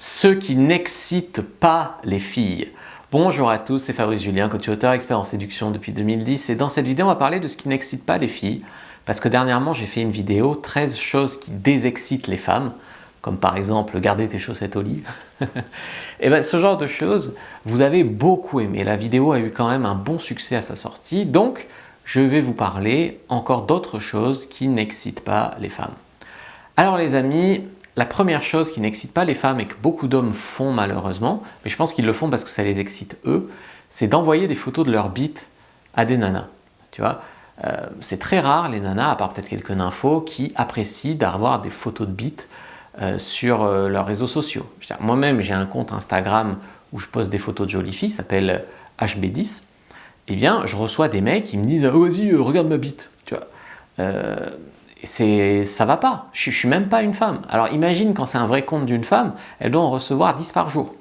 Ceux qui n'excitent pas les filles. Bonjour à tous, c'est Fabrice Julien, coach auteur, expert en séduction depuis 2010 et dans cette vidéo on va parler de ce qui n'excite pas les filles parce que dernièrement j'ai fait une vidéo 13 choses qui désexcitent les femmes, comme par exemple garder tes chaussettes au lit. Et bien ce genre de choses, vous avez beaucoup aimé. La vidéo a eu quand même un bon succès à sa sortie, donc je vais vous parler encore d'autres choses qui n'excitent pas les femmes. Alors les amis, la première chose qui n'excite pas les femmes et que beaucoup d'hommes font malheureusement, mais je pense qu'ils le font parce que ça les excite eux, c'est d'envoyer des photos de leur bite à des nanas. Tu vois, c'est très rare les nanas, à part peut-être quelques nymphos, qui apprécient d'avoir des photos de bite sur leurs réseaux sociaux. Moi-même, j'ai un compte Instagram où je poste des photos de jolies filles, ça s'appelle HB10. Eh bien, je reçois des mecs qui me disent « Ah, vas-y, regarde ma bite ». Tu vois. Ça va pas, je suis même pas une femme. Alors imagine quand c'est un vrai compte d'une femme, elle doit en recevoir 10 par jour.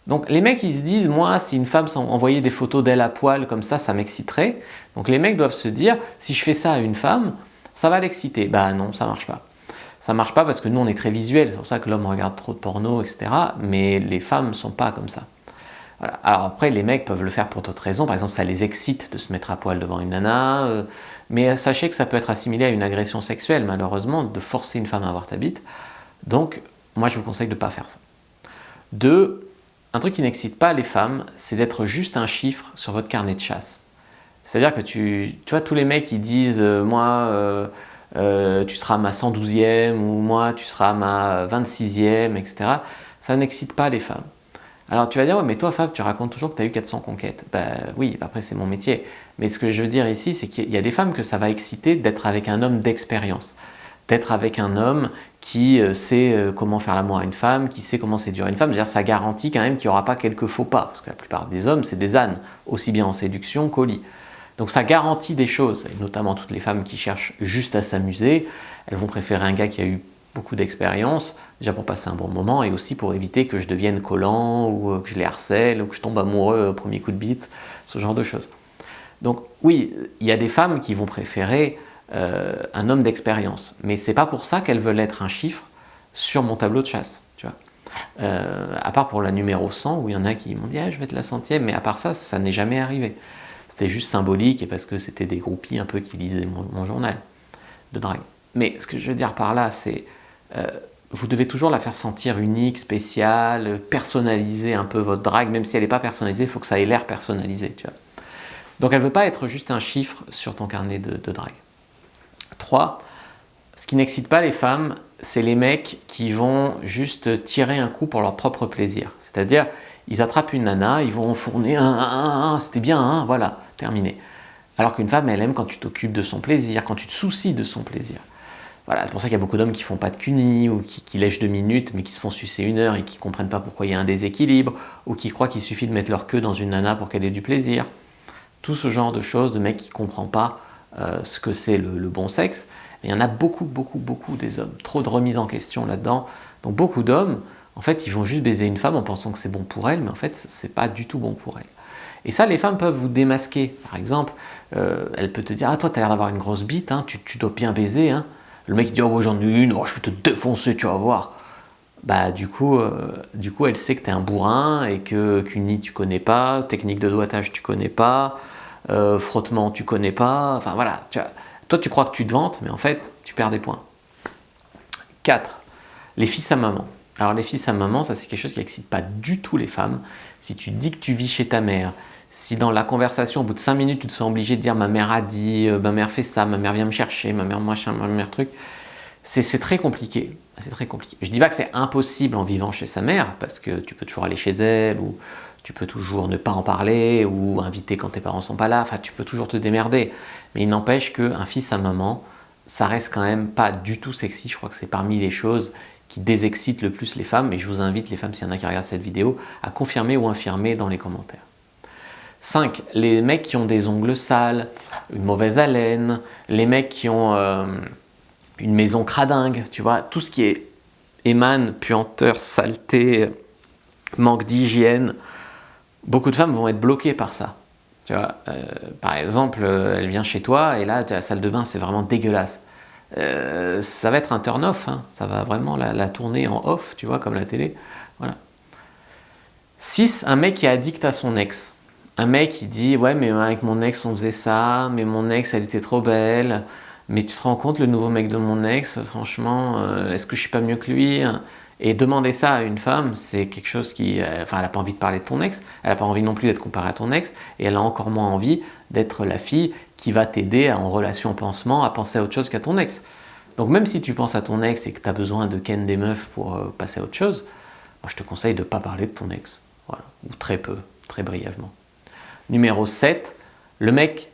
Donc les mecs ils se disent, moi si une femme s'envoyait des photos d'elle à poil comme ça m'exciterait. Donc les mecs doivent se dire, si je fais ça à une femme, ça va l'exciter. Bah non, ça marche pas. Ça marche pas parce que nous on est très visuels, c'est pour ça que l'homme regarde trop de porno, etc. Mais les femmes sont pas comme ça. Voilà. Alors après, les mecs peuvent le faire pour d'autres raisons. Par exemple, ça les excite de se mettre à poil devant une nana. Mais sachez que ça peut être assimilé à une agression sexuelle, malheureusement, de forcer une femme à avoir ta bite. Donc, moi, je vous conseille de ne pas faire ça. 2, un truc qui n'excite pas les femmes, c'est d'être juste un chiffre sur votre carnet de chasse. C'est-à-dire que tu vois, tous les mecs qui disent moi, tu seras ma 112e ou moi, tu seras ma 26e, etc. Ça n'excite pas les femmes. Alors tu vas dire, ouais, mais toi Fab, tu racontes toujours que tu as eu 400 conquêtes. Ben oui, après c'est mon métier. Mais ce que je veux dire ici, c'est qu'il y a des femmes que ça va exciter d'être avec un homme d'expérience. D'être avec un homme qui sait comment faire l'amour à une femme, qui sait comment séduire une femme. C'est-à-dire ça garantit quand même qu'il n'y aura pas quelques faux pas. Parce que la plupart des hommes, c'est des ânes, aussi bien en séduction qu'au lit. Donc ça garantit des choses, et notamment toutes les femmes qui cherchent juste à s'amuser, elles vont préférer un gars qui a eu beaucoup d'expérience, déjà pour passer un bon moment et aussi pour éviter que je devienne collant ou que je les harcèle ou que je tombe amoureux au premier coup de bite, ce genre de choses. Donc oui, il y a des femmes qui vont préférer un homme d'expérience, mais c'est pas pour ça qu'elles veulent être un chiffre sur mon tableau de chasse, tu vois. À part pour la numéro 100 où il y en a qui m'ont dit ah, je vais être la 100e, mais à part ça, ça n'est jamais arrivé. C'était juste symbolique et parce que c'était des groupies un peu qui lisaient mon journal de drague. Mais ce que je veux dire par là, c'est vous devez toujours la faire sentir unique, spéciale, personnaliser un peu votre drague, même si elle n'est pas personnalisée, il faut que ça ait l'air personnalisé. Tu vois. Donc elle ne veut pas être juste un chiffre sur ton carnet de drague. 3, ce qui n'excite pas les femmes, c'est les mecs qui vont juste tirer un coup pour leur propre plaisir. C'est-à-dire, ils attrapent une nana, ils vont enfourner c'était bien, voilà, terminé. Alors qu'une femme, elle aime quand tu t'occupes de son plaisir, quand tu te soucies de son plaisir. Voilà, c'est pour ça qu'il y a beaucoup d'hommes qui font pas de cuni ou qui lèchent 2 minutes mais qui se font sucer 1 heure et qui comprennent pas pourquoi il y a un déséquilibre ou qui croient qu'il suffit de mettre leur queue dans une nana pour qu'elle ait du plaisir. Tout ce genre de choses, de mecs qui ne comprennent pas ce que c'est le bon sexe. Et il y en a beaucoup des hommes. Trop de remises en question là-dedans. Donc beaucoup d'hommes, en fait, ils vont juste baiser une femme en pensant que c'est bon pour elle, mais en fait, c'est pas du tout bon pour elle. Et ça, les femmes peuvent vous démasquer. Par exemple, elle peut te dire « Ah, toi, tu as l'air d'avoir une grosse bite, hein, tu dois bien baiser. Hein. » Le mec il dit « Oh, j'en ai une, oh, je vais te défoncer, tu vas voir. » Bah, du coup, elle sait que tu es un bourrin et qu'une nid tu connais pas, technique de doigtage tu connais pas, frottement tu connais pas. Enfin voilà, toi tu crois que tu te vantes, mais en fait, tu perds des points. 4. Les fils à maman. Alors les fils à maman, ça c'est quelque chose qui n'excite pas du tout les femmes. Si tu dis que tu vis chez ta mère, si dans la conversation, au bout de 5 minutes, tu te sens obligé de dire ma mère a dit, ma mère fait ça, ma mère vient me chercher, ma mère machin, ma mère truc, c'est très compliqué. C'est très compliqué. Je ne dis pas que c'est impossible en vivant chez sa mère, parce que tu peux toujours aller chez elle, ou tu peux toujours ne pas en parler, ou inviter quand tes parents ne sont pas là, enfin tu peux toujours te démerder. Mais il n'empêche qu'un fils à maman, ça reste quand même pas du tout sexy. Je crois que c'est parmi les choses qui désexcitent le plus les femmes, et je vous invite, les femmes, s'il y en a qui regardent cette vidéo, à confirmer ou infirmer dans les commentaires. 5. Les mecs qui ont des ongles sales, une mauvaise haleine, les mecs qui ont une maison cradingue, tu vois, tout ce qui émane puanteur, saleté, manque d'hygiène, beaucoup de femmes vont être bloquées par ça. Tu vois, par exemple, elle vient chez toi et là, la salle de bain, c'est vraiment dégueulasse. ça va être un turn-off, hein. Ça va vraiment la tourner en off, tu vois, comme la télé. Voilà. 6, un mec qui est addict à son ex. Un mec qui dit, ouais, mais avec mon ex, on faisait ça, mais mon ex, elle était trop belle. Mais tu te rends compte, le nouveau mec de mon ex, franchement, est-ce que je suis pas mieux que lui? Et demander ça à une femme, c'est quelque chose qui... Enfin, elle n'a pas envie de parler de ton ex, elle n'a pas envie non plus d'être comparée à ton ex, et elle a encore moins envie d'être la fille qui va t'aider en relation pansement à penser à autre chose qu'à ton ex. Donc même si tu penses à ton ex et que tu as besoin de ken des meufs pour passer à autre chose, moi je te conseille de ne pas parler de ton ex. Voilà. Ou très peu, très brièvement. Numéro 7, le mec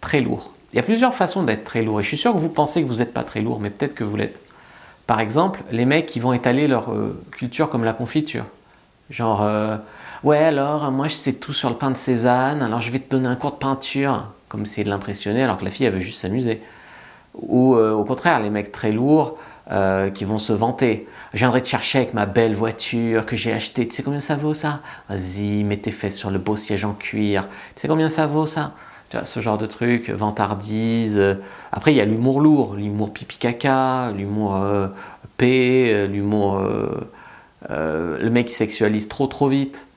très lourd. Il y a plusieurs façons d'être très lourd, et je suis sûr que vous pensez que vous n'êtes pas très lourd, mais peut-être que vous l'êtes. Par exemple, les mecs qui vont étaler leur culture comme la confiture. Genre, ouais alors, moi je sais tout sur le pain de Cézanne, alors je vais te donner un cours de peinture, comme essayer de l'impressionner alors que la fille elle veut juste s'amuser. Ou au contraire, les mecs très lourds qui vont se vanter. Je viendrai te chercher avec ma belle voiture que j'ai achetée. Tu sais combien ça vaut ça? Vas-y, mets tes fesses sur le beau siège en cuir. Tu sais combien ça vaut ça? Tu vois, ce genre de truc, vantardise. Après, il y a l'humour lourd, l'humour pipi caca, l'humour l'humour. Le mec qui sexualise trop vite.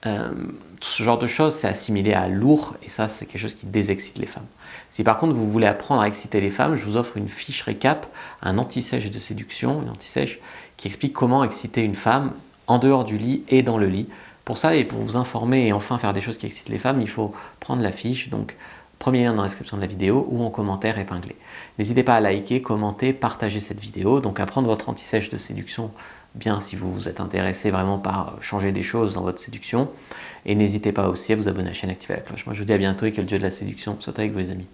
Ce genre de choses, c'est assimilé à lourd et ça, c'est quelque chose qui désexcite les femmes. Si par contre vous voulez apprendre à exciter les femmes, je vous offre une fiche récap, un anti-sèche de séduction, une anti-sèche qui explique comment exciter une femme en dehors du lit et dans le lit. Pour ça et pour vous informer et enfin faire des choses qui excitent les femmes, il faut prendre la fiche, donc premier lien dans la description de la vidéo ou en commentaire épinglé. N'hésitez pas à liker, commenter, partager cette vidéo, donc à prendre votre anti-sèche de séduction bien si vous êtes intéressé vraiment par changer des choses dans votre séduction. Et n'hésitez pas aussi à vous abonner à la chaîne et activer la cloche. Moi je vous dis à bientôt et que le dieu de la séduction soit avec vos amis.